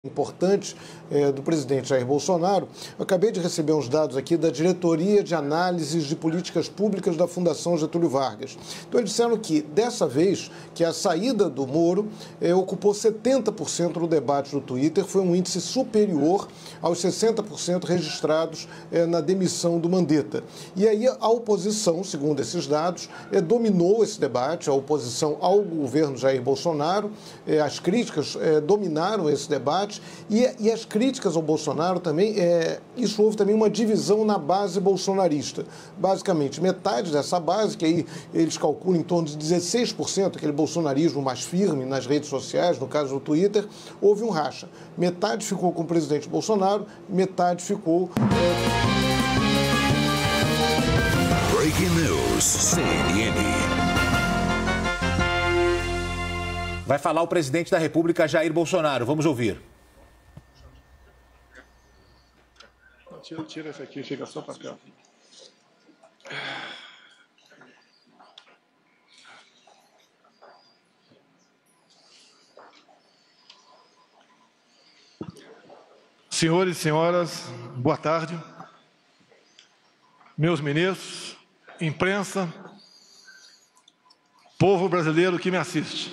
importante do presidente Jair Bolsonaro. Eu acabei de receber uns dados aqui da Diretoria de Análises de Políticas Públicas da Fundação Getúlio Vargas. Então, eles disseram que, dessa vez, que a saída do Moro ocupou 70% do debate do Twitter, foi um índice superior aos 60% registrados na demissão do Mandetta. E aí a oposição, segundo esses dados, dominou esse debate, a oposição ao governo Jair Bolsonaro, as críticas dominaram esse debate. E as críticas ao Bolsonaro também, isso houve também uma divisão na base bolsonarista. Basicamente, metade dessa base, que aí eles calculam em torno de 16%, aquele bolsonarismo mais firme nas redes sociais, no caso do Twitter, houve um racha. Metade ficou com o presidente Bolsonaro, metade ficou... Breaking News, CNN. Vai falar o presidente da República, Jair Bolsonaro. Vamos ouvir. Tira esse aqui, chega só para cá. Senhores e senhoras, boa tarde. Meus ministros, imprensa, povo brasileiro que me assiste.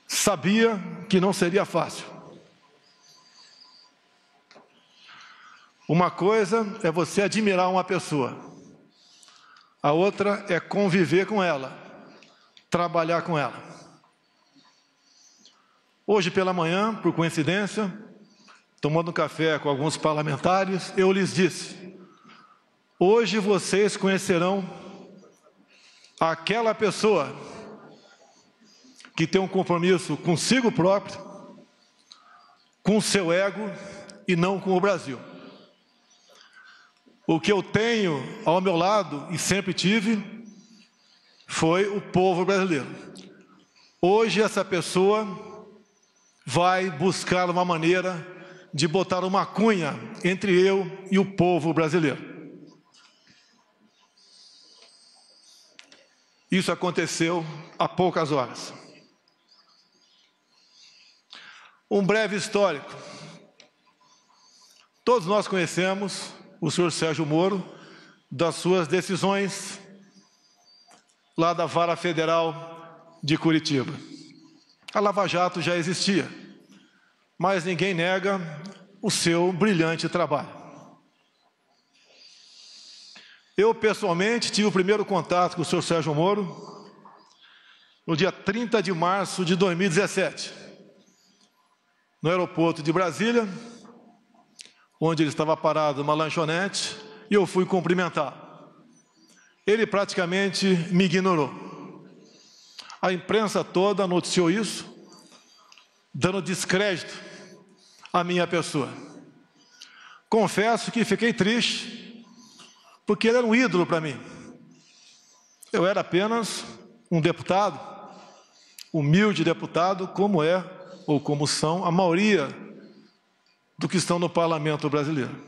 Sabia que não seria fácil. Uma coisa é você admirar uma pessoa, a outra é conviver com ela, trabalhar com ela. Hoje pela manhã, por coincidência, tomando um café com alguns parlamentares, eu lhes disse: hoje vocês conhecerão aquela pessoa que tem um compromisso consigo próprio, com o seu ego e não com o Brasil. O que eu tenho ao meu lado, e sempre tive, foi o povo brasileiro. Hoje essa pessoa vai buscar uma maneira de botar uma cunha entre eu e o povo brasileiro. Isso aconteceu há poucas horas. Um breve histórico. Todos nós conhecemos o senhor Sérgio Moro, das suas decisões lá da Vara Federal de Curitiba. A Lava Jato já existia, mas ninguém nega o seu brilhante trabalho. Eu, pessoalmente, tive o primeiro contato com o senhor Sérgio Moro no dia 30 de março de 2017, no aeroporto de Brasília, onde ele estava parado numa lanchonete, e eu fui cumprimentar. Ele praticamente me ignorou. A imprensa toda noticiou isso, dando descrédito à minha pessoa. Confesso que fiquei triste, porque ele era um ídolo para mim. Eu era apenas um deputado, humilde deputado, como é, ou como são, a maioria do que estão no parlamento brasileiro.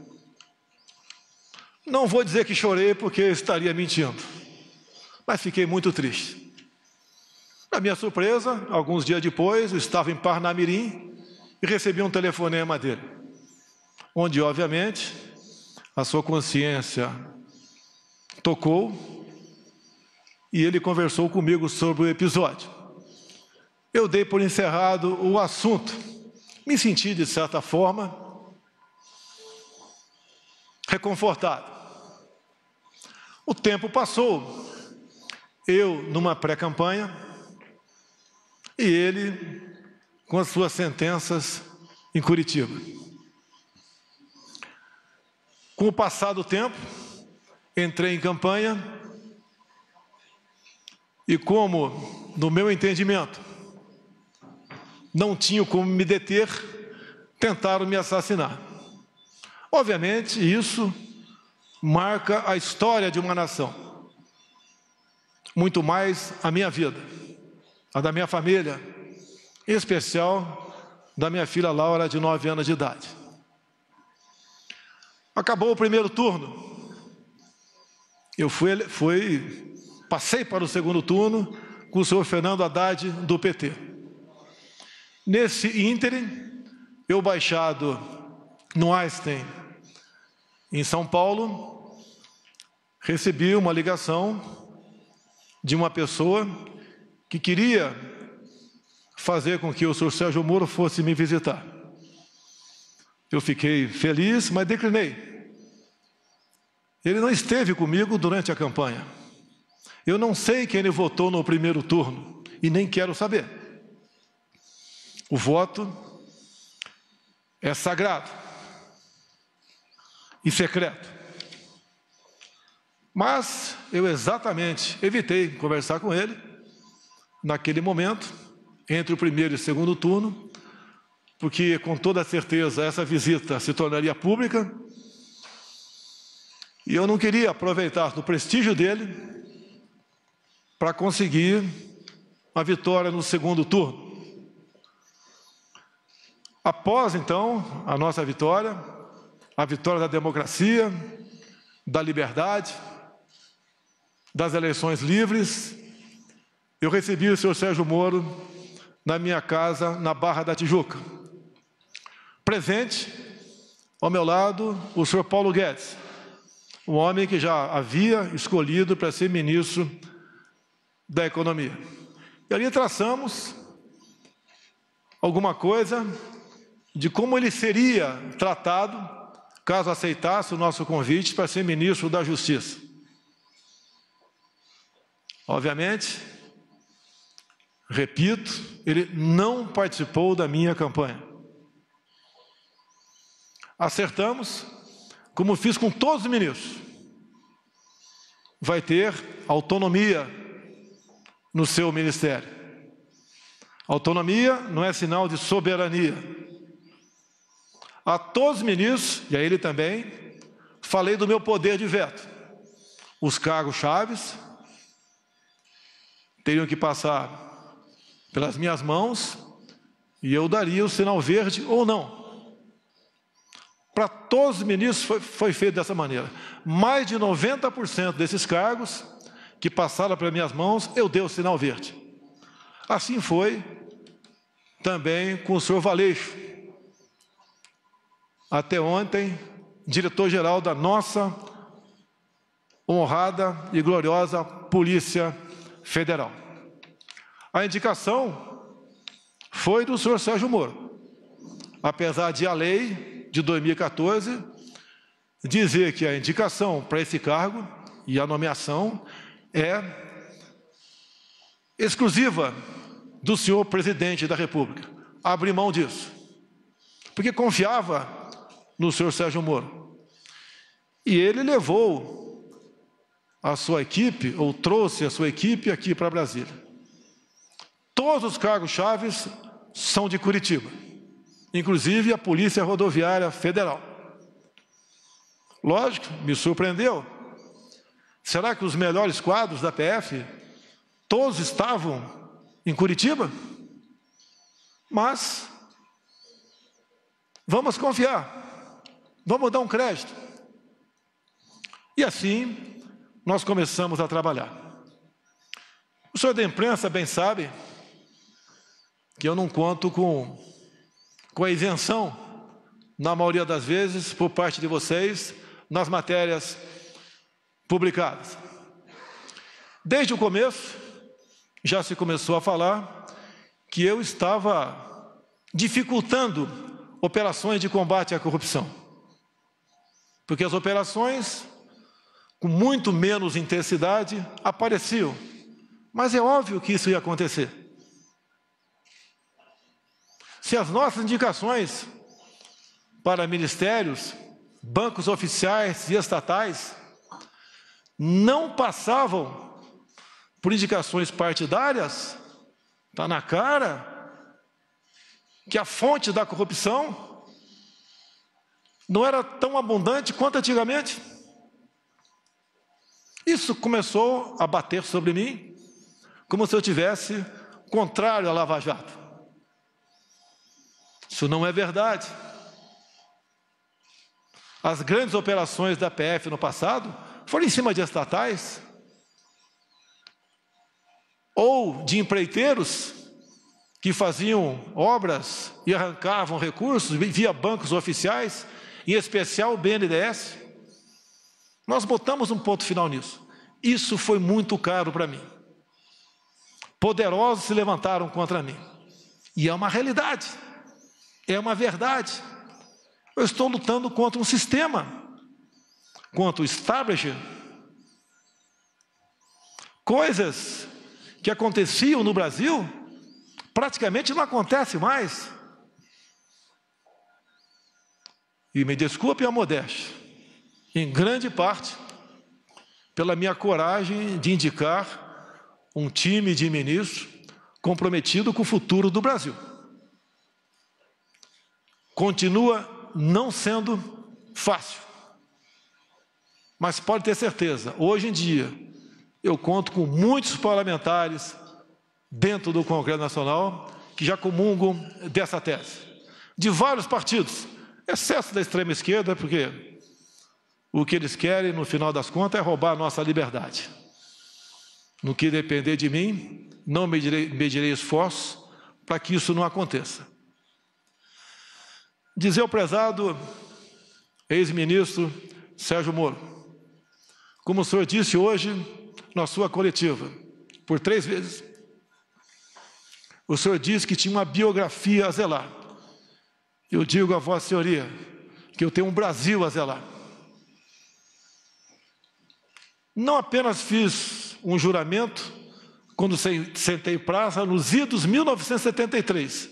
Não vou dizer que chorei, porque estaria mentindo, mas fiquei muito triste. Na minha surpresa, alguns dias depois, eu estava em Parnamirim e recebi um telefonema dele, onde, obviamente, a sua consciência tocou e ele conversou comigo sobre o episódio. Eu dei por encerrado o assunto. Me senti, de certa forma, reconfortado. O tempo passou, eu numa pré-campanha e ele com as suas sentenças em Curitiba. Com o passar do tempo, entrei em campanha e, como, no meu entendimento, não tinham como me deter, tentaram me assassinar. Obviamente, isso marca a história de uma nação. Muito mais a minha vida, a da minha família, em especial da minha filha Laura, de 9 anos de idade. Acabou o primeiro turno. Eu passei para o segundo turno com o senhor Fernando Haddad, do PT. Nesse ínterim, eu baixado no Einstein, em São Paulo, recebi uma ligação de uma pessoa que queria fazer com que o senhor Sérgio Moro fosse me visitar. Eu fiquei feliz, mas declinei. Ele não esteve comigo durante a campanha. Eu não sei quem ele votou no primeiro turno e nem quero saber. O voto é sagrado e secreto. Mas eu exatamente evitei conversar com ele naquele momento, entre o primeiro e o segundo turno, porque com toda certeza essa visita se tornaria pública e eu não queria aproveitar do prestígio dele para conseguir a vitória no segundo turno. Após, então, a nossa vitória, a vitória da democracia, da liberdade, das eleições livres, eu recebi o senhor Sérgio Moro na minha casa, na Barra da Tijuca. Presente, ao meu lado, o senhor Paulo Guedes, um homem que já havia escolhido para ser ministro da Economia. E ali traçamos alguma coisa de como ele seria tratado caso aceitasse o nosso convite para ser ministro da Justiça. Obviamente, repito, ele não participou da minha campanha. Acertamos, como fiz com todos os ministros, vai ter autonomia no seu ministério. Autonomia não é sinal de soberania. A todos os ministros, e a ele também, falei do meu poder de veto. Os cargos chaves teriam que passar pelas minhas mãos e eu daria o sinal verde ou não. Para todos os ministros foi feito dessa maneira. Mais de 90% desses cargos que passaram pelas minhas mãos, eu dei o sinal verde. Assim foi também com o senhor Valeixo. Até ontem, diretor-geral da nossa honrada e gloriosa Polícia Federal. A indicação foi do senhor Sérgio Moro, apesar de a lei de 2014 dizer que a indicação para esse cargo e a nomeação é exclusiva do senhor presidente da República. Abri mão disso, porque confiava no senhor Sérgio Moro. E ele levou a sua equipe, ou trouxe a sua equipe aqui para Brasília. Todos os cargos chaves são de Curitiba, inclusive a Polícia Rodoviária Federal. Lógico, me surpreendeu. Será que os melhores quadros da PF todos estavam em Curitiba? Mas vamos confiar, vamos dar um crédito. E assim nós começamos a trabalhar. O senhor da imprensa bem sabe que eu não conto com a isenção, na maioria das vezes, por parte de vocês, nas matérias publicadas. Desde o começo, já se começou a falar que eu estava dificultando operações de combate à corrupção. Porque as operações, com muito menos intensidade, apareciam. Mas é óbvio que isso ia acontecer. Se as nossas indicações para ministérios, bancos oficiais e estatais não passavam por indicações partidárias, está na cara que a fonte da corrupção não era tão abundante quanto antigamente. Isso começou a bater sobre mim, como se eu tivesse contrário à Lava Jato. Isso não é verdade. As grandes operações da PF no passado foram em cima de estatais ou de empreiteiros que faziam obras e arrancavam recursos via bancos oficiais, em especial o BNDES. Nós botamos um ponto final nisso. Isso foi muito caro para mim. Poderosos se levantaram contra mim. E é uma realidade, é uma verdade. Eu estou lutando contra um sistema, contra o establishment. Coisas que aconteciam no Brasil, praticamente não acontece mais. E me desculpe a modéstia, em grande parte, pela minha coragem de indicar um time de ministros comprometido com o futuro do Brasil. Continua não sendo fácil, mas pode ter certeza, hoje em dia, eu conto com muitos parlamentares dentro do Congresso Nacional que já comungam dessa tese, de vários partidos, exceto da extrema esquerda, porque o que eles querem, no final das contas, é roubar a nossa liberdade. No que depender de mim, não medirei esforço para que isso não aconteça. Dizer ao prezado ex-ministro Sérgio Moro, como o senhor disse hoje na sua coletiva, por 3 vezes, o senhor disse que tinha uma biografia a zelar. Eu digo a Vossa Senhoria que eu tenho um Brasil a zelar. Não apenas fiz um juramento quando sentei praça nos idos 1973,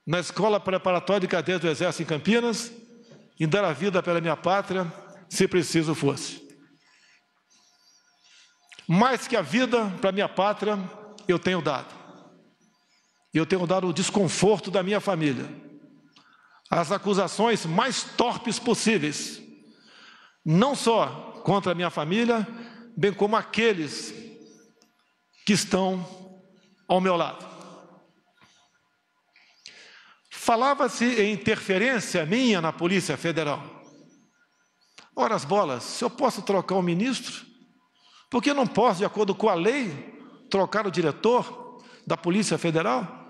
na Escola Preparatória de Cadetes do Exército em Campinas, em dar a vida pela minha pátria, se preciso fosse. Mais que a vida para a minha pátria, eu tenho dado. Eu tenho dado o desconforto da minha família, as acusações mais torpes possíveis, não só contra a minha família, bem como aqueles que estão ao meu lado. Falava-se em interferência minha na Polícia Federal. Ora as bolas, se eu posso trocar o ministro, por que não posso, de acordo com a lei, trocar o diretor da Polícia Federal?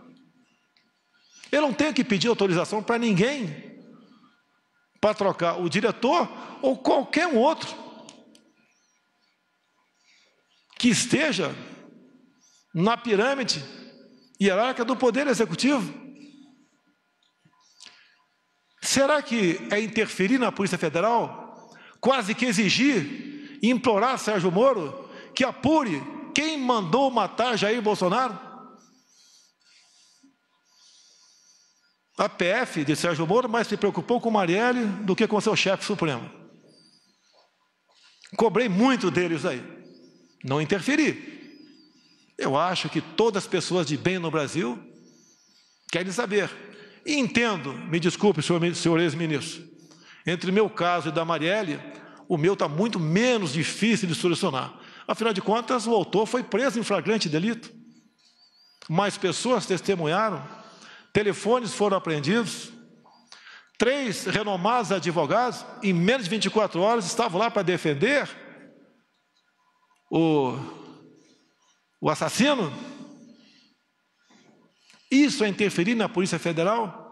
Eu não tenho que pedir autorização para ninguém para trocar o diretor ou qualquer um outro que esteja na pirâmide hierárquica do Poder Executivo. Será que é interferir na Polícia Federal, quase que exigir e implorar a Sérgio Moro que apure quem mandou matar Jair Bolsonaro? A PF de Sérgio Moro mais se preocupou com Marielle do que com seu chefe supremo. Cobrei muito deles aí. Não interferi. Eu acho que todas as pessoas de bem no Brasil querem saber. E entendo, me desculpe, senhor ex-ministro, entre o meu caso e da Marielle, o meu está muito menos difícil de solucionar. Afinal de contas, o autor foi preso em flagrante delito. Mais pessoas testemunharam, telefones foram apreendidos, 3 renomados advogados, em menos de 24 horas, estavam lá para defender o assassino. Isso é interferir na Polícia Federal?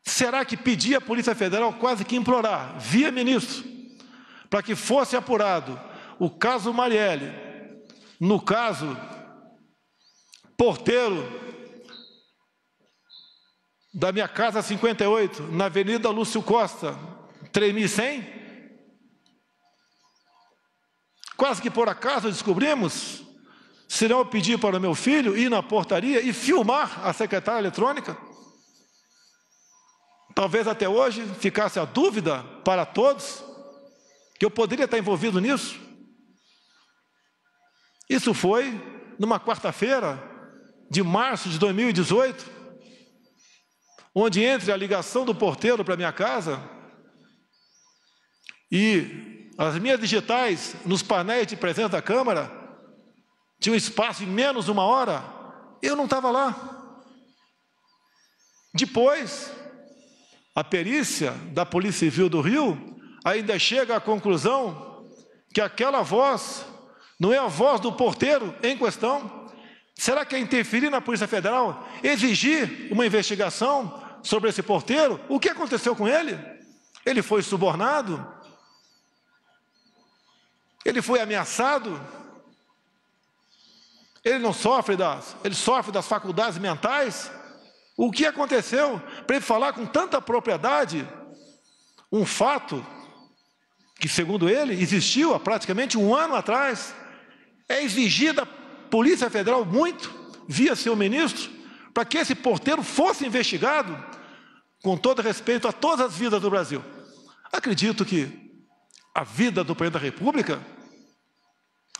Será que pedir à Polícia Federal, quase que implorar, via ministro, para que fosse apurado o caso Marielle, no caso porteiro da minha casa 58, na Avenida Lúcio Costa, 3100? Quase que por acaso descobrimos, se não eu pedir para o meu filho ir na portaria e filmar a secretária eletrônica. Talvez até hoje ficasse a dúvida para todos que eu poderia estar envolvido nisso. Isso foi numa quarta-feira de março de 2018, onde entre a ligação do porteiro para a minha casa e as minhas digitais nos painéis de presença da Câmara, tinha um espaço de menos de 1 hora, eu não estava lá. Depois, a perícia da Polícia Civil do Rio ainda chega à conclusão que aquela voz não é a voz do porteiro em questão, Será que é interferir na Polícia Federal? Exigir uma investigação sobre esse porteiro? O que aconteceu com ele? Ele foi subornado? Ele foi ameaçado? Ele não sofre ele sofre das faculdades mentais? O que aconteceu? Para ele falar com tanta propriedade um fato que, segundo ele, existiu há praticamente um ano atrás, é exigir da Polícia Federal muito, via seu ministro, para que esse porteiro fosse investigado, com todo respeito a todas as vidas do Brasil. Acredito que a vida do presidente da República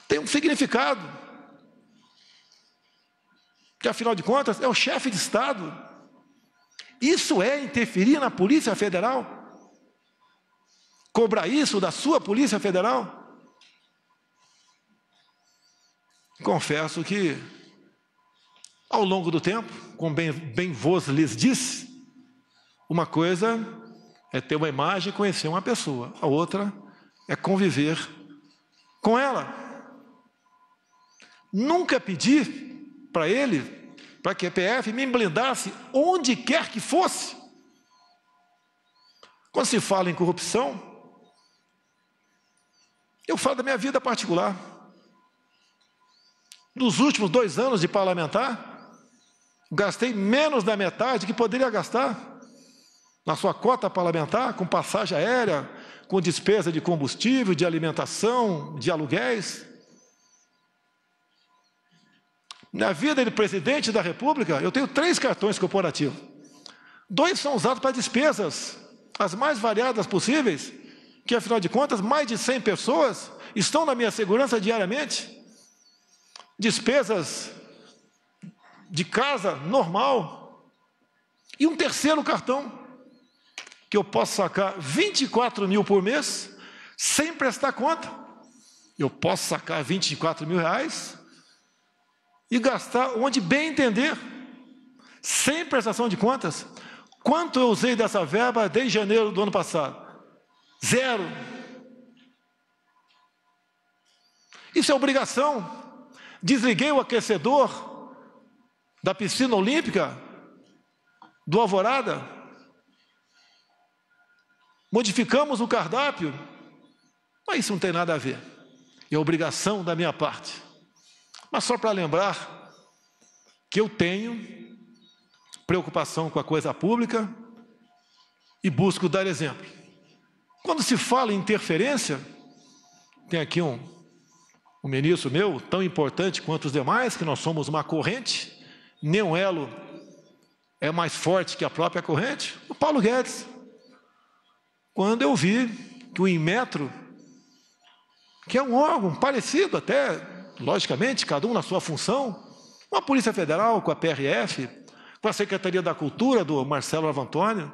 tem um significado, que afinal de contas é o chefe de Estado. Isso é interferir na Polícia Federal? Cobrar isso da sua Polícia Federal? Confesso que, ao longo do tempo, como bem vos lhes disse, uma coisa é ter uma imagem e conhecer uma pessoa, a outra é conviver com ela. Nunca pedi para ele, para que a PF me blindasse onde quer que fosse. Quando se fala em corrupção, eu falo da minha vida particular. Nos últimos 2 anos de parlamentar, gastei menos da metade que poderia gastar na sua cota parlamentar, com passagem aérea, com despesa de combustível, de alimentação, de aluguéis. Na vida de presidente da República, eu tenho 3 cartões corporativos. 2 são usados para despesas, as mais variadas possíveis, que, afinal de contas, mais de 100 pessoas estão na minha segurança diariamente. Despesas de casa normal. E um terceiro cartão, que eu posso sacar 24 mil por mês, sem prestar conta. Eu posso sacar 24 mil reais e gastar onde bem entender, sem prestação de contas. Quanto eu usei dessa verba desde janeiro do ano passado? 0. Isso é obrigação. Desliguei o aquecedor da piscina olímpica do Alvorada. Modificamos o cardápio. Mas isso não tem nada a ver. É obrigação da minha parte. Mas só para lembrar que eu tenho preocupação com a coisa pública e busco dar exemplo. Quando se fala em interferência, tem aqui um ministro meu, tão importante quanto os demais, que nós somos uma corrente, nenhum elo é mais forte que a própria corrente, o Paulo Guedes. Quando eu vi que o Inmetro, que é um órgão parecido até, logicamente, cada um na sua função, com a Polícia Federal, com a PRF, com a Secretaria da Cultura, do Marcelo Avantônio,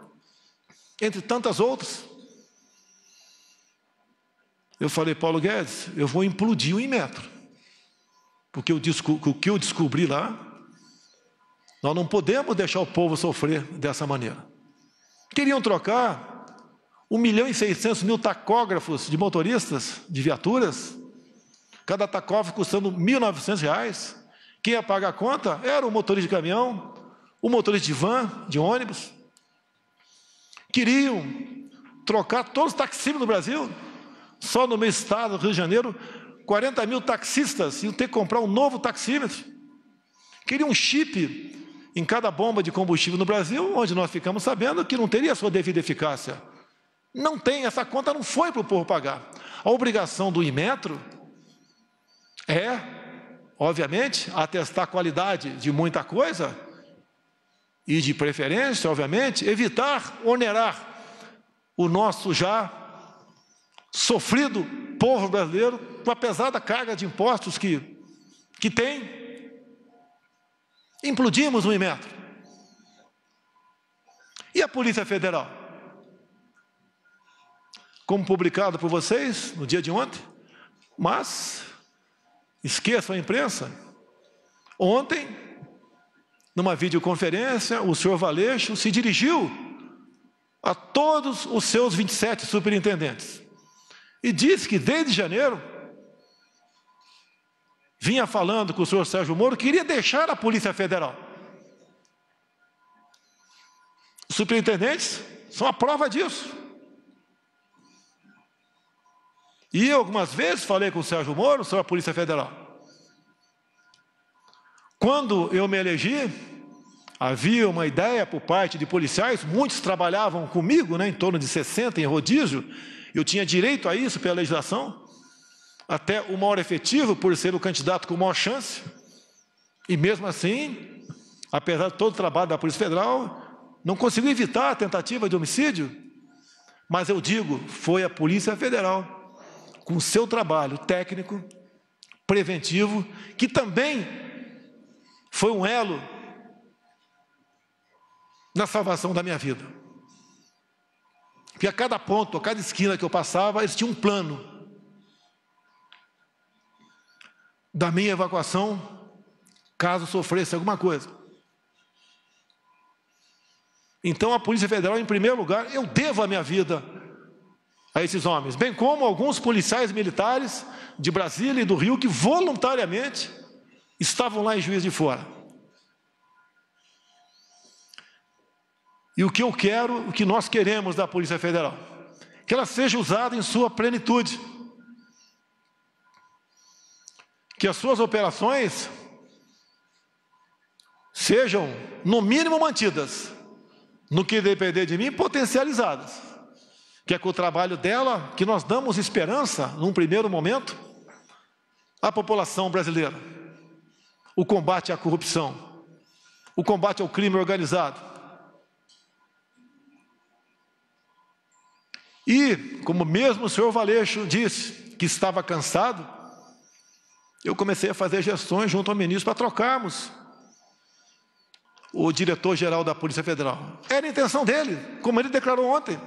entre tantas outras, eu falei, Paulo Guedes, eu vou implodir o Inmetro, porque o que eu descobri lá, nós não podemos deixar o povo sofrer dessa maneira. Queriam trocar 1.600.000 tacógrafos de motoristas, de viaturas, cada tacógrafo custando R$ 1.900. Quem ia pagar a conta era o motorista de caminhão, o motorista de van, de ônibus. Queriam trocar todos os taxímetros do Brasil. Só no meu estado, Rio de Janeiro, 40 mil taxistas iam ter que comprar um novo taxímetro. Queriam um chip em cada bomba de combustível no Brasil, onde nós ficamos sabendo que não teria a sua devida eficácia. Não tem, essa conta não foi para o povo pagar. A obrigação do Inmetro é, obviamente, atestar a qualidade de muita coisa e, de preferência, obviamente, evitar onerar o nosso já sofrido povo brasileiro com a pesada carga de impostos que tem. Implodimos o Inmetro. E a Polícia Federal? Como publicado por vocês no dia de ontem, mas esqueçam a imprensa. Ontem, numa videoconferência, o senhor Valeixo se dirigiu a todos os seus 27 superintendentes e disse que desde janeiro vinha falando com o senhor Sérgio Moro, queria deixar a Polícia Federal. Os superintendentes são a prova disso. E eu, algumas vezes, falei com o Sérgio Moro sobre a Polícia Federal. Quando eu me elegi, havia uma ideia por parte de policiais, muitos trabalhavam comigo, em torno de 60 em rodízio, eu tinha direito a isso pela legislação, até o maior efetivo por ser o candidato com maior chance, e mesmo assim, apesar de todo o trabalho da Polícia Federal, não conseguiu evitar a tentativa de homicídio, mas eu digo, foi a Polícia Federal, com seu trabalho técnico, preventivo, que também foi um elo na salvação da minha vida. Porque a cada ponto, a cada esquina que eu passava, eles tinham um plano da minha evacuação, caso sofresse alguma coisa. Então, a Polícia Federal, em primeiro lugar, eu devo a minha vida a esses homens, bem como alguns policiais militares de Brasília e do Rio que voluntariamente estavam lá em Juiz de Fora. E o que eu quero, o que nós queremos da Polícia Federal, que ela seja usada em sua plenitude, que as suas operações sejam, no mínimo, mantidas, no que depender de mim, potencializadas, que é com o trabalho dela que nós damos esperança, num primeiro momento, à população brasileira. O combate à corrupção, o combate ao crime organizado. E, como mesmo o senhor Valeixo disse que estava cansado, eu comecei a fazer gestões junto ao ministro para trocarmos o diretor-geral da Polícia Federal. Era a intenção dele, como ele declarou ontem,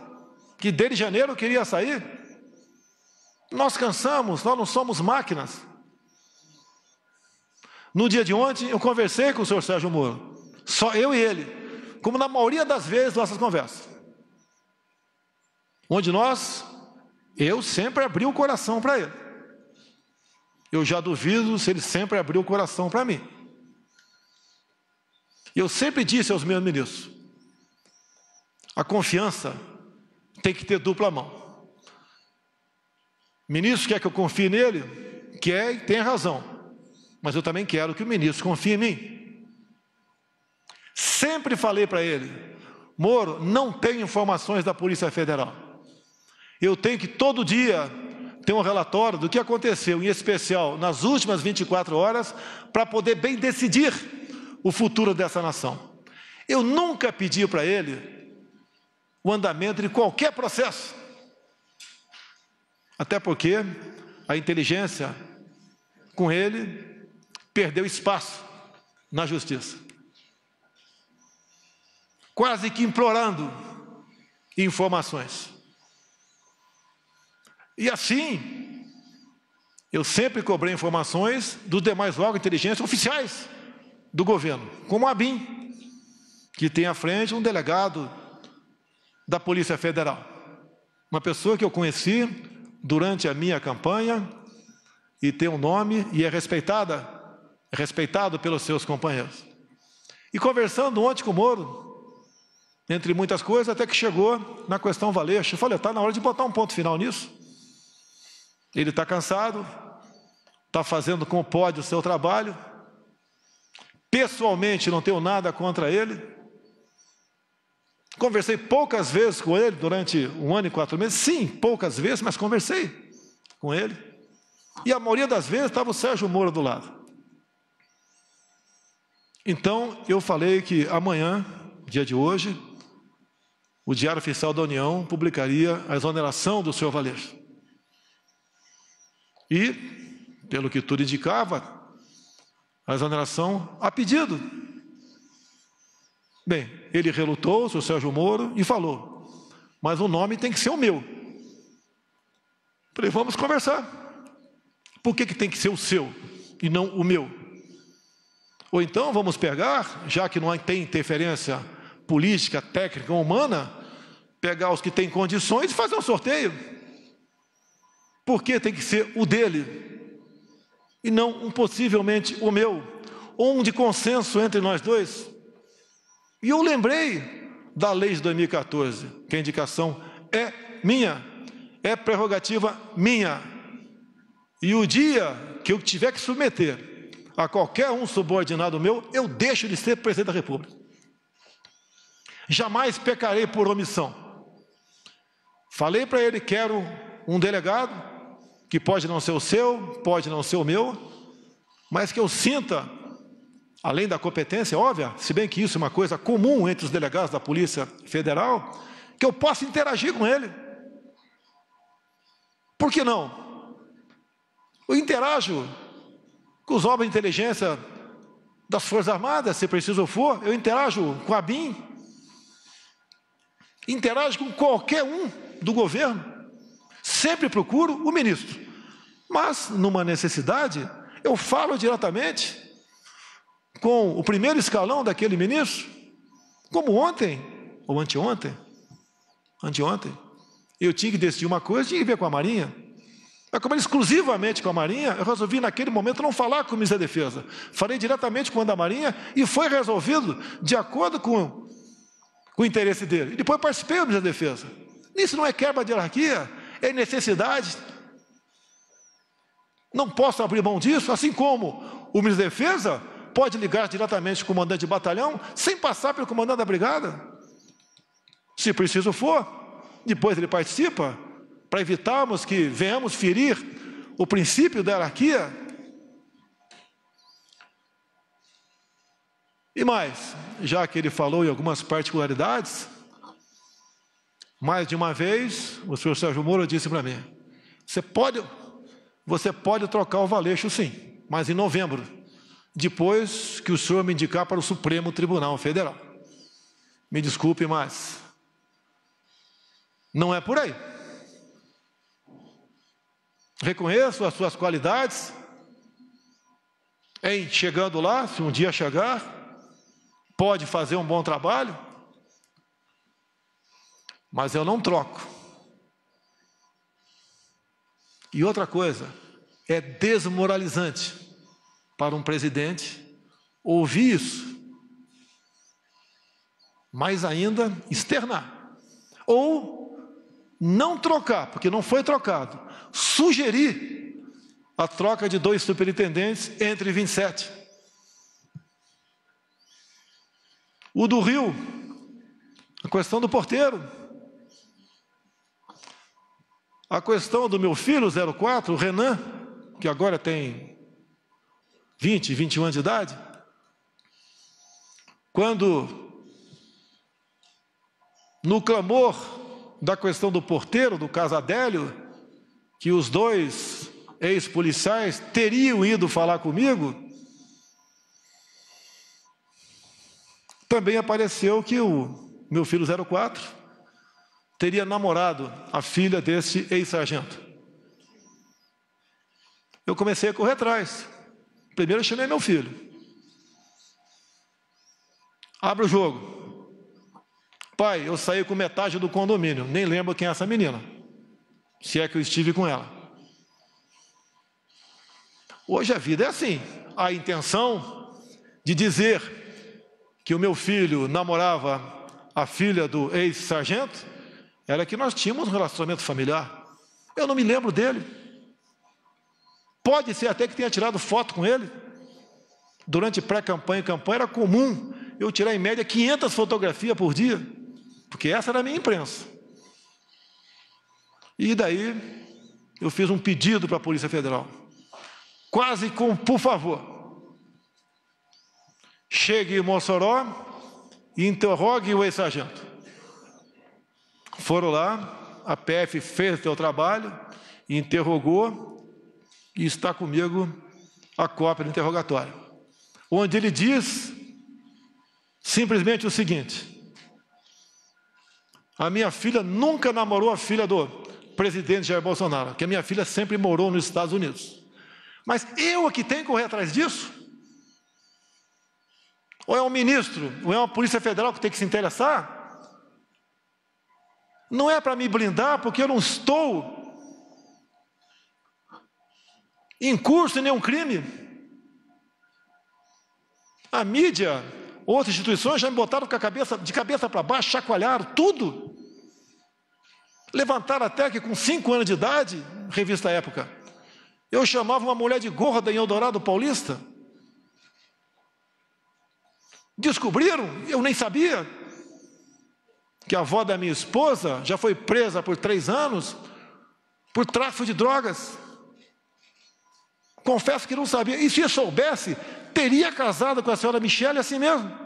que desde janeiro queria sair. Nós cansamos, nós não somos máquinas. No dia de ontem, eu conversei com o senhor Sérgio Moro, só eu e ele, como na maioria das vezes nossas conversas, onde eu sempre abri o coração para ele. Eu já duvido se ele sempre abriu o coração para mim. Eu sempre disse aos meus ministros, a confiança tem que ter dupla mão. O ministro quer que eu confie nele, quer e tem razão, mas eu também quero que o ministro confie em mim. Sempre falei para ele, Moro, não tenho informações da Polícia Federal. Eu tenho que todo dia ter um relatório do que aconteceu, em especial nas últimas 24 horas, para poder bem decidir o futuro dessa nação. Eu nunca pedi para ele o andamento de qualquer processo. Até porque a inteligência, com ele, perdeu espaço na justiça. Quase que implorando informações. E assim, eu sempre cobrei informações dos demais órgãos de inteligência oficiais do governo, como a ABIN, que tem à frente um delegado da Polícia Federal. Uma pessoa que eu conheci durante a minha campanha e tem um nome e é respeitado pelos seus companheiros. E conversando ontem com o Moro, entre muitas coisas, até que chegou na questão Valeixo. Eu falei, está na hora de botar um ponto final nisso. Ele está cansado, está fazendo como pode o seu trabalho. Pessoalmente, não tenho nada contra ele. Conversei poucas vezes com ele durante 1 ano e 4 meses. Sim, poucas vezes, mas conversei com ele. E a maioria das vezes estava o Sérgio Moro do lado. Então, eu falei que amanhã, dia de hoje, o Diário Oficial da União publicaria a exoneração do senhor Valeixo. E, pelo que tudo indicava, a exoneração a pedido. Bem, ele relutou, o senhor Sérgio Moro, e falou, mas o nome tem que ser o meu. Falei, vamos conversar. Por que tem que ser o seu e não o meu? Ou então vamos pegar, já que não tem interferência política, técnica ou humana, pegar os que têm condições e fazer um sorteio. Por que tem que ser o dele e não possivelmente o meu, ou um de consenso entre nós dois. E eu lembrei da lei de 2014, que a indicação é minha, é prerrogativa minha. E o dia que eu tiver que submeter a qualquer um subordinado meu, eu deixo de ser presidente da República. Jamais pecarei por omissão. Falei para ele, quero um delegado, que pode não ser o seu, pode não ser o meu, mas que eu sinta, além da competência óbvia, se bem que isso é uma coisa comum entre os delegados da Polícia Federal, que eu possa interagir com ele. Por que não? Eu interajo com os órgãos de inteligência das Forças Armadas, se preciso for, eu interajo com a BIM, interajo com qualquer um do governo, sempre procuro o ministro, mas numa necessidade, eu falo diretamente com o primeiro escalão daquele ministro, como ontem, ou anteontem, eu tinha que decidir uma coisa, tinha que ver com a Marinha. Mas como era exclusivamente com a Marinha, eu resolvi naquele momento não falar com o ministro da Defesa. Falei diretamente com o da Marinha e foi resolvido de acordo com o interesse dele. E depois participei do ministro da Defesa. Isso não é quebra de hierarquia, é necessidade. Não posso abrir mão disso, assim como o ministro da Defesa pode ligar diretamente com o comandante de batalhão, sem passar pelo comandante da brigada. Se preciso for, depois ele participa, para evitarmos que venhamos ferir o princípio da hierarquia. E mais, já que ele falou em algumas particularidades, mais de uma vez, o senhor Sérgio Moro disse para mim, você pode trocar o Valeixo sim, mas em novembro, depois que o senhor me indicar para o Supremo Tribunal Federal. Me desculpe, mas não é por aí. Reconheço as suas qualidades em chegando lá, se um dia chegar, pode fazer um bom trabalho, mas eu não troco. E outra coisa, é desmoralizante para um presidente ouvir isso, mais ainda externar, ou não trocar, porque não foi trocado, sugerir a troca de 2 superintendentes entre 27. O do Rio, a questão do porteiro, a questão do meu filho 04, o Renan, que agora tem 20, 21 anos de idade, quando no clamor da questão do porteiro, do caso Adélio, que os 2 ex-policiais teriam ido falar comigo, também apareceu que o meu filho 04 teria namorado a filha desse ex-sargento. Eu comecei a correr atrás. Primeiro eu chamei meu filho. Abre o jogo. Pai, eu saí com metade do condomínio, nem lembro quem é essa menina, se é que eu estive com ela. Hoje a vida é assim. A intenção de dizer que o meu filho namorava a filha do ex-sargento era que nós tínhamos um relacionamento familiar. Eu não me lembro dele. Pode ser até que tenha tirado foto com ele. Durante pré-campanha e campanha era comum eu tirar em média 500 fotografias por dia, porque essa era a minha imprensa. E daí eu fiz um pedido para a Polícia Federal, quase com por favor, chegue em Mossoró e interrogue o ex-sargento. Foram lá, a PF fez o seu trabalho, interrogou e está comigo a cópia do interrogatório, onde ele diz simplesmente o seguinte: a minha filha nunca namorou a filha do presidente Jair Bolsonaro, que a minha filha sempre morou nos Estados Unidos. Mas eu é que tenho que correr atrás disso? Ou é um ministro, ou é uma Polícia Federal que tem que se interessar? Não é para me blindar, porque eu não estou incurso em nenhum crime. A mídia, outras instituições já me botaram de cabeça para baixo, chacoalharam tudo. Levantaram até que com 5 anos de idade, revista Época, eu chamava uma mulher de gorda em Eldorado Paulista. Descobriram, eu nem sabia, que a avó da minha esposa já foi presa por 3 anos por tráfico de drogas. Confesso que não sabia. E se eu soubesse, teria casado com a senhora Michele assim mesmo.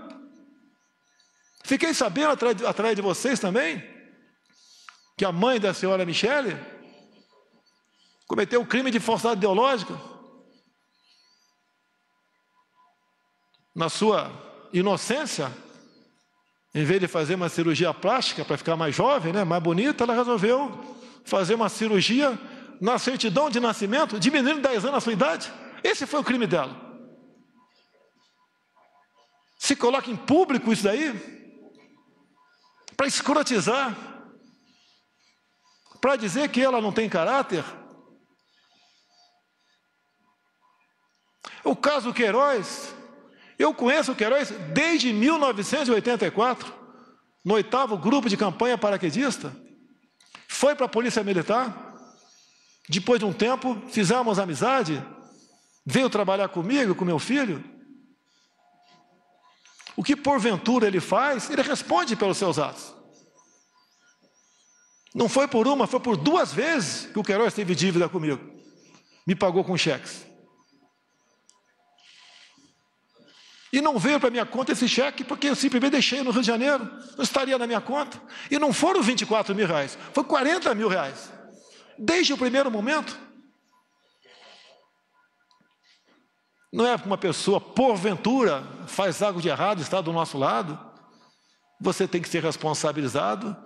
Fiquei sabendo, atrás de vocês também, que a mãe da senhora Michele cometeu um crime de falsidade ideológica. Na sua inocência, em vez de fazer uma cirurgia plástica para ficar mais jovem, né, mais bonita, ela resolveu fazer uma cirurgia na certidão de nascimento, diminuindo 10 anos a sua idade. Esse foi o crime dela. Se coloca em público isso daí para escrotizar, para dizer que ela não tem caráter. O caso Queiroz, eu conheço o Queiroz desde 1984, no 8º grupo de campanha paraquedista. Foi para a Polícia Militar. Depois de um tempo, fizemos amizade. Veio trabalhar comigo, com meu filho. O que porventura ele faz, ele responde pelos seus atos. Não foi por uma, foi por 2 vezes que o Queiroz teve dívida comigo. Me pagou com cheques. E não veio para minha conta esse cheque, porque eu simplesmente deixei no Rio de Janeiro. Não estaria na minha conta. E não foram 24 mil reais, foi 40 mil reais. Desde o primeiro momento. Não é uma pessoa, porventura, faz algo de errado, está do nosso lado. Você tem que ser responsabilizado.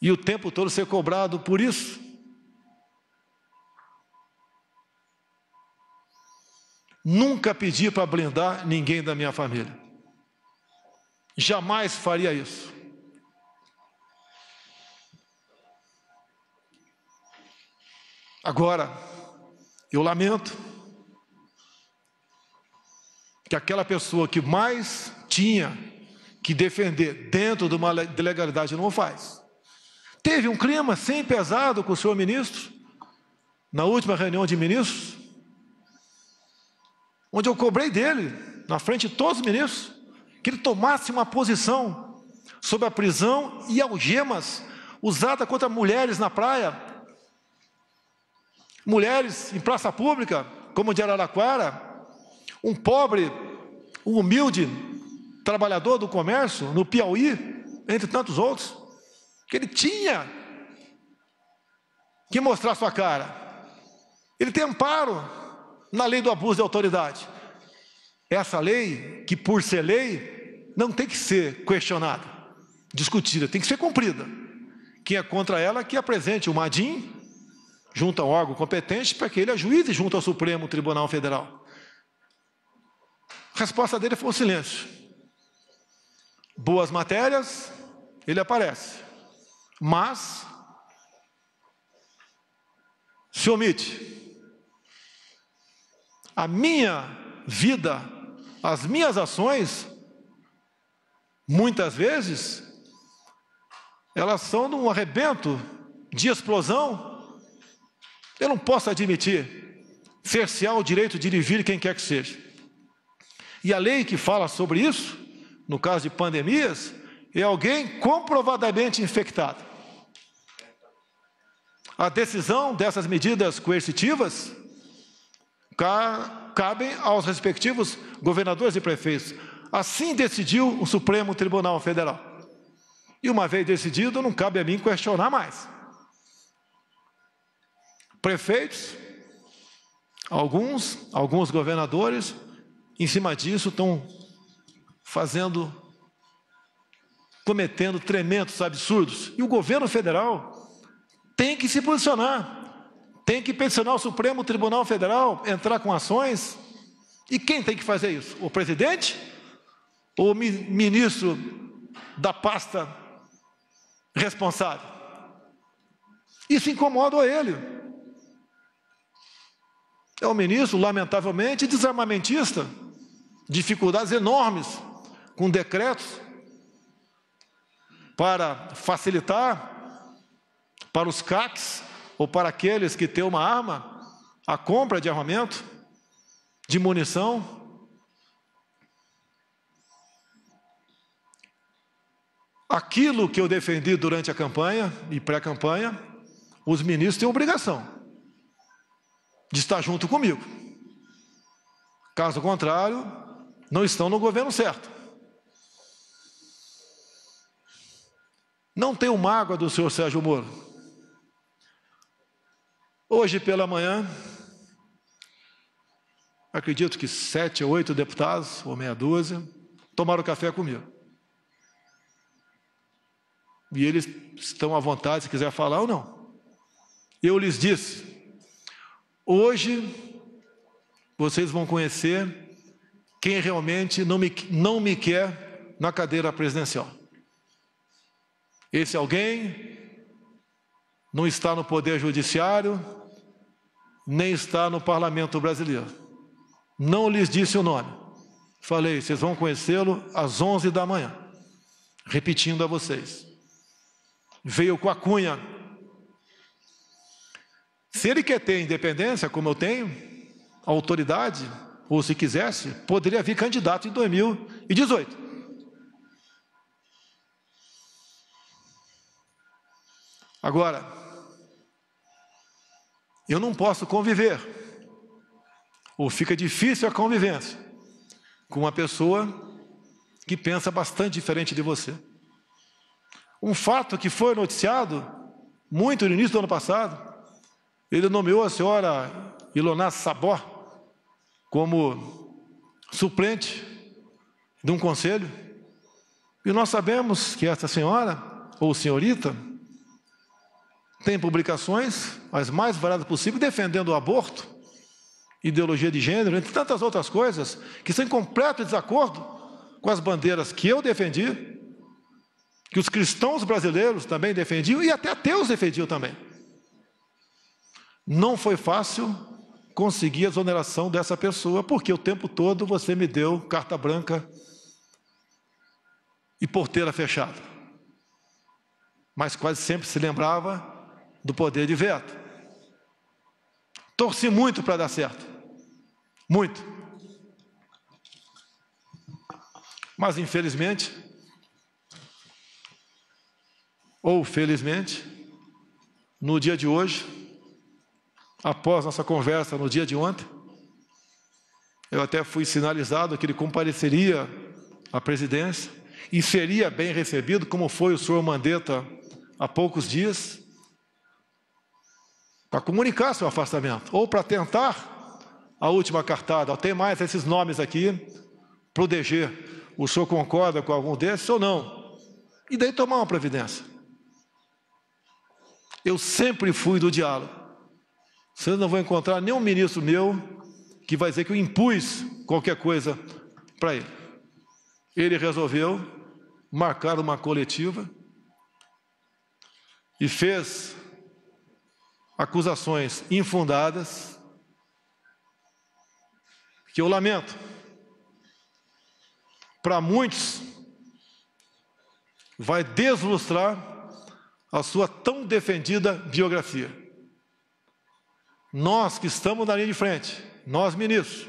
E o tempo todo ser cobrado por isso. Nunca pedi para blindar ninguém da minha família. Jamais faria isso. Agora, eu lamento que aquela pessoa que mais tinha que defender dentro de uma legalidade não o faz. Teve um clima, sim, pesado com o senhor ministro, na última reunião de ministros, onde eu cobrei dele, na frente de todos os ministros, que ele tomasse uma posição sobre a prisão e algemas usada contra mulheres na praia, mulheres em praça pública, como de Araraquara, um pobre, um humilde trabalhador do comércio no Piauí, entre tantos outros, que ele tinha que mostrar sua cara. Ele tem amparo na lei do abuso de autoridade. Essa lei, que por ser lei, não tem que ser questionada, discutida, tem que ser cumprida. Quem é contra ela, que apresente o MADIM junto ao órgão competente para que ele ajuize junto ao Supremo Tribunal Federal. A resposta dele foi o silêncio. Boas matérias, ele aparece, mas se omite. A minha vida, as minhas ações, muitas vezes, elas são de um arrebento, de explosão. Eu não posso admitir cercear o direito de ir e vir quem quer que seja. E a lei que fala sobre isso, no caso de pandemias, é alguém comprovadamente infectado. A decisão dessas medidas coercitivas cabem aos respectivos governadores e prefeitos. Assim decidiu o Supremo Tribunal Federal. E uma vez decidido, não cabe a mim questionar mais. Prefeitos, alguns governadores, em cima disso, estão cometendo tremendos absurdos. E o governo federal tem que se posicionar. Tem que peticionar o Supremo Tribunal Federal, entrar com ações. E quem tem que fazer isso? O presidente? Ou o ministro da pasta responsável? Isso incomoda ele. É um ministro, lamentavelmente, desarmamentista, dificuldades enormes com decretos para facilitar para os CACs ou para aqueles que têm uma arma a compra de armamento, de munição. Aquilo que eu defendi durante a campanha e pré-campanha, os ministros têm obrigação de estar junto comigo. Caso contrário, não estão no governo certo. Não tenho mágoa do senhor Sérgio Moro. Hoje pela manhã, acredito que 7 ou 8 deputados, ou meia dúzia, tomaram café comigo. E eles estão à vontade, se quiser falar ou não. Eu lhes disse, hoje vocês vão conhecer quem realmente não me quer na cadeira presidencial. Esse alguém não está no Poder Judiciário, nem está no Parlamento Brasileiro. Não lhes disse o nome. Falei, vocês vão conhecê-lo às 11 da manhã. Repetindo a vocês. Veio com a cunha. Se ele quer ter independência, como eu tenho, autoridade, ou se quisesse, poderia vir candidato em 2018. Agora, eu não posso conviver, ou fica difícil a convivência, com uma pessoa que pensa bastante diferente de você. Um fato que foi noticiado muito no início do ano passado, ele nomeou a senhora Ilona Sabó como suplente de um conselho, e nós sabemos que essa senhora, ou senhorita, tem publicações, as mais variadas possíveis, defendendo o aborto, ideologia de gênero, entre tantas outras coisas, que são em completo desacordo com as bandeiras que eu defendi, que os cristãos brasileiros também defendiam, e até ateus defendiam também. Não foi fácil conseguir a exoneração dessa pessoa, porque o tempo todo você me deu carta branca e porteira fechada. Mas quase sempre se lembrava do poder de veto. Torci muito para dar certo. Muito. Mas, infelizmente, ou felizmente, no dia de hoje, após nossa conversa no dia de ontem, eu até fui sinalizado que ele compareceria à presidência e seria bem recebido, como foi o senhor Mandetta há poucos dias, para comunicar seu afastamento, ou para tentar a última cartada. Tem mais esses nomes aqui para o DG. O senhor concorda com algum desses ou não? E daí tomar uma providência. Eu sempre fui do diálogo. Vocês não vão encontrar nenhum ministro meu que vai dizer que eu impus qualquer coisa para ele. Ele resolveu marcar uma coletiva e fez acusações infundadas, que eu lamento. Para muitos, vai deslustrar a sua tão defendida biografia. Nós que estamos na linha de frente, nós ministros,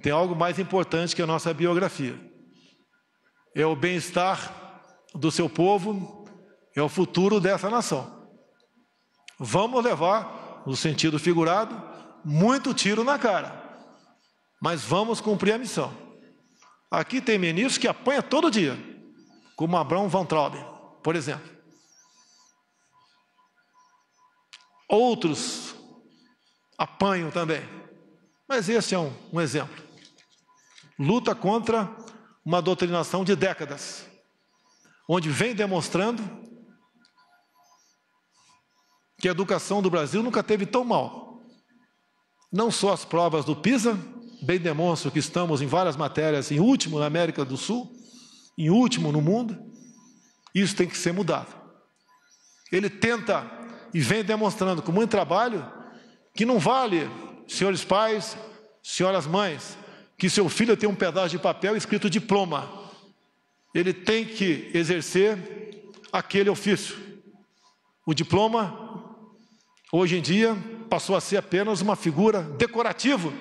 tem algo mais importante que a nossa biografia. É o bem-estar do seu povo, é o futuro dessa nação. Vamos levar, no sentido figurado, muito tiro na cara, mas vamos cumprir a missão. Aqui tem ministros que apanham todo dia, como Abraham Van Trauben, por exemplo. Outros apanham também, mas esse é um exemplo. Luta contra uma doutrinação de décadas, onde vem demonstrando que a educação do Brasil nunca teve tão mal. Não só as provas do PISA, bem demonstram que estamos em várias matérias em último na América do Sul, em último no mundo. Isso tem que ser mudado. Ele tenta e vem demonstrando com muito trabalho que não vale senhores pais, senhoras mães, que seu filho tem um pedaço de papel escrito diploma. Ele tem que exercer aquele ofício. O diploma, hoje em dia, passou a ser apenas uma figura decorativa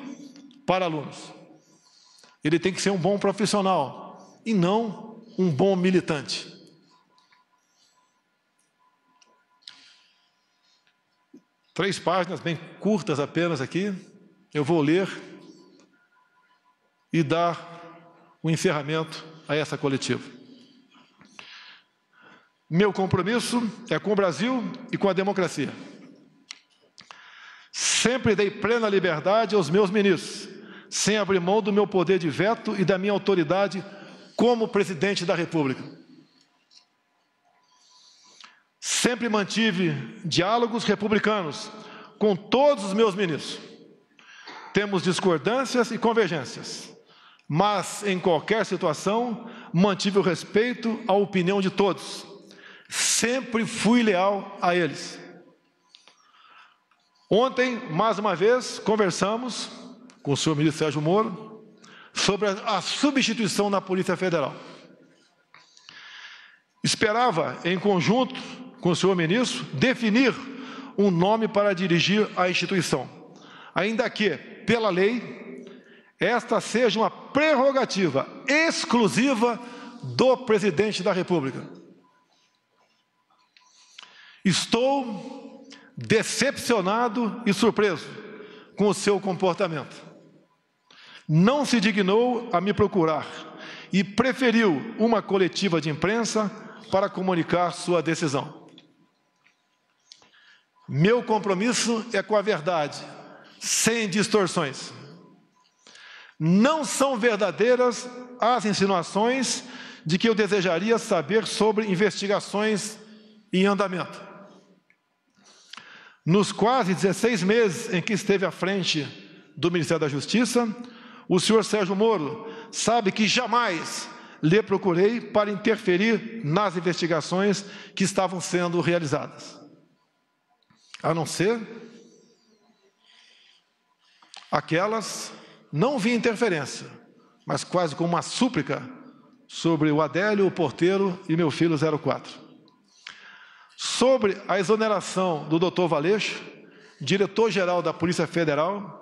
para alunos. Ele tem que ser um bom profissional e não um bom militante. Três páginas bem curtas apenas aqui. Eu vou ler e dar o encerramento a essa coletiva. Meu compromisso é com o Brasil e com a democracia. Sempre dei plena liberdade aos meus ministros, sem abrir mão do meu poder de veto e da minha autoridade como presidente da República. Sempre mantive diálogos republicanos com todos os meus ministros. Temos discordâncias e convergências, mas em qualquer situação mantive o respeito à opinião de todos. Sempre fui leal a eles. Ontem, mais uma vez, conversamos com o senhor ministro Sérgio Moro sobre a substituição na Polícia Federal. Esperava, em conjunto com o senhor ministro, definir um nome para dirigir a instituição, ainda que, pela lei, esta seja uma prerrogativa exclusiva do presidente da República. Estou decepcionado e surpreso com o seu comportamento. Não se dignou a me procurar e preferiu uma coletiva de imprensa para comunicar sua decisão. Meu compromisso é com a verdade, sem distorções. Não são verdadeiras as insinuações de que eu desejaria saber sobre investigações em andamento. Nos quase 16 meses em que esteve à frente do Ministério da Justiça, o senhor Sérgio Moro sabe que jamais lhe procurei para interferir nas investigações que estavam sendo realizadas. A não ser aquelas, não vi interferência, mas quase como uma súplica sobre o Adélio, o porteiro e meu filho 04. Sobre a exoneração do Dr. Valeixo, diretor-geral da Polícia Federal,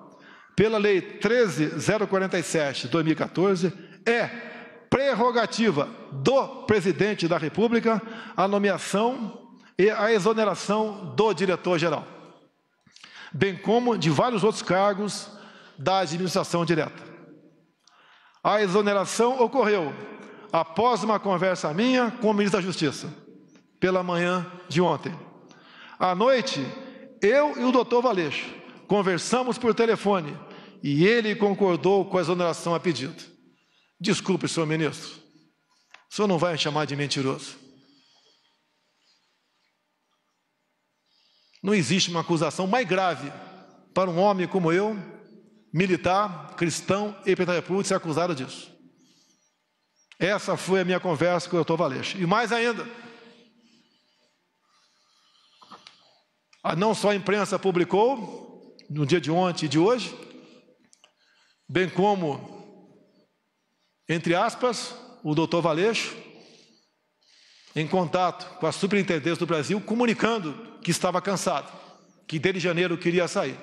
pela Lei 13.047, 2014, é prerrogativa do Presidente da República a nomeação e a exoneração do diretor-geral, bem como de vários outros cargos da administração direta. A exoneração ocorreu após uma conversa minha com o ministro da Justiça, pela manhã de ontem. À noite, eu e o doutor Valeixo conversamos por telefone e ele concordou com a exoneração a pedido. Desculpe, senhor ministro, o senhor não vai me chamar de mentiroso. Não existe uma acusação mais grave para um homem como eu, militar, cristão e presidente da República, ser acusado disso. Essa foi a minha conversa com o doutor Valeixo. E mais ainda, não só a imprensa publicou, no dia de ontem e de hoje, bem como, entre aspas, o doutor Valeixo, em contato com a Superintendência do Brasil, comunicando que estava cansado, que desde janeiro queria sair.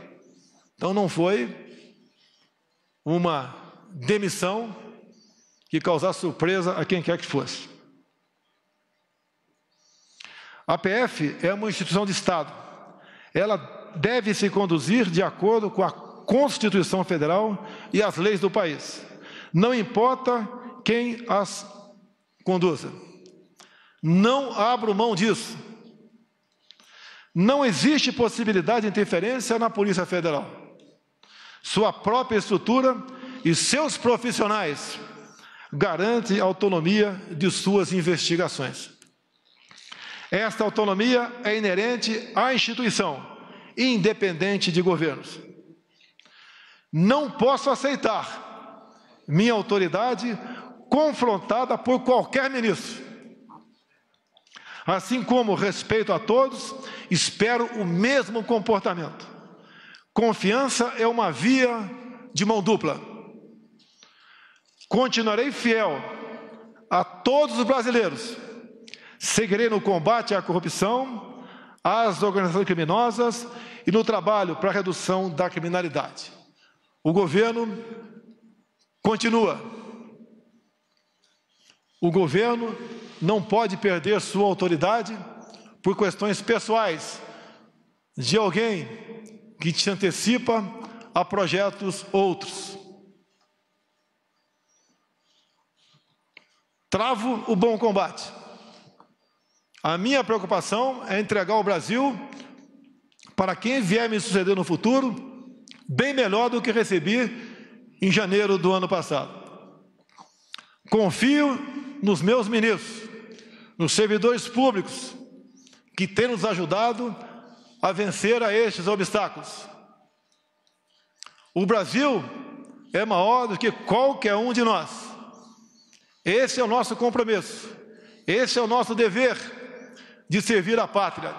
Então não foi uma demissão que causasse surpresa a quem quer que fosse. A PF é uma instituição de Estado. Ela deve se conduzir de acordo com a Constituição Federal e as leis do país. Não importa quem as conduza. Não abro mão disso. Não existe possibilidade de interferência na Polícia Federal. Sua própria estrutura e seus profissionais garantem a autonomia de suas investigações. Esta autonomia é inerente à instituição, independente de governos. Não posso aceitar minha autoridade confrontada por qualquer ministro. Assim como respeito a todos, espero o mesmo comportamento. Confiança é uma via de mão dupla. Continuarei fiel a todos os brasileiros. Seguirei no combate à corrupção, às organizações criminosas e no trabalho para a redução da criminalidade. O governo continua. O governo não pode perder sua autoridade por questões pessoais de alguém que se antecipa a projetos outros. Travo o bom combate. A minha preocupação é entregar o Brasil para quem vier me suceder no futuro, bem melhor do que recebi em janeiro do ano passado. Confio nos meus ministros, nos servidores públicos, que têm nos ajudado a vencer a estes obstáculos. O Brasil é maior do que qualquer um de nós. Esse é o nosso compromisso, esse é o nosso dever de servir a pátria.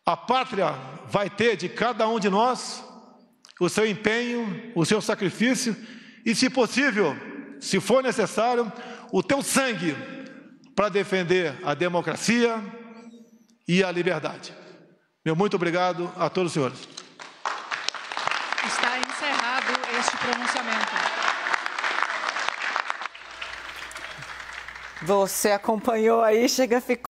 A pátria vai ter de cada um de nós o seu empenho, o seu sacrifício e, se possível, se for necessário, o teu sangue para defender a democracia e a liberdade. Meu muito obrigado a todos os senhores. Está encerrado este pronunciamento. Você acompanhou aí, chega a ficar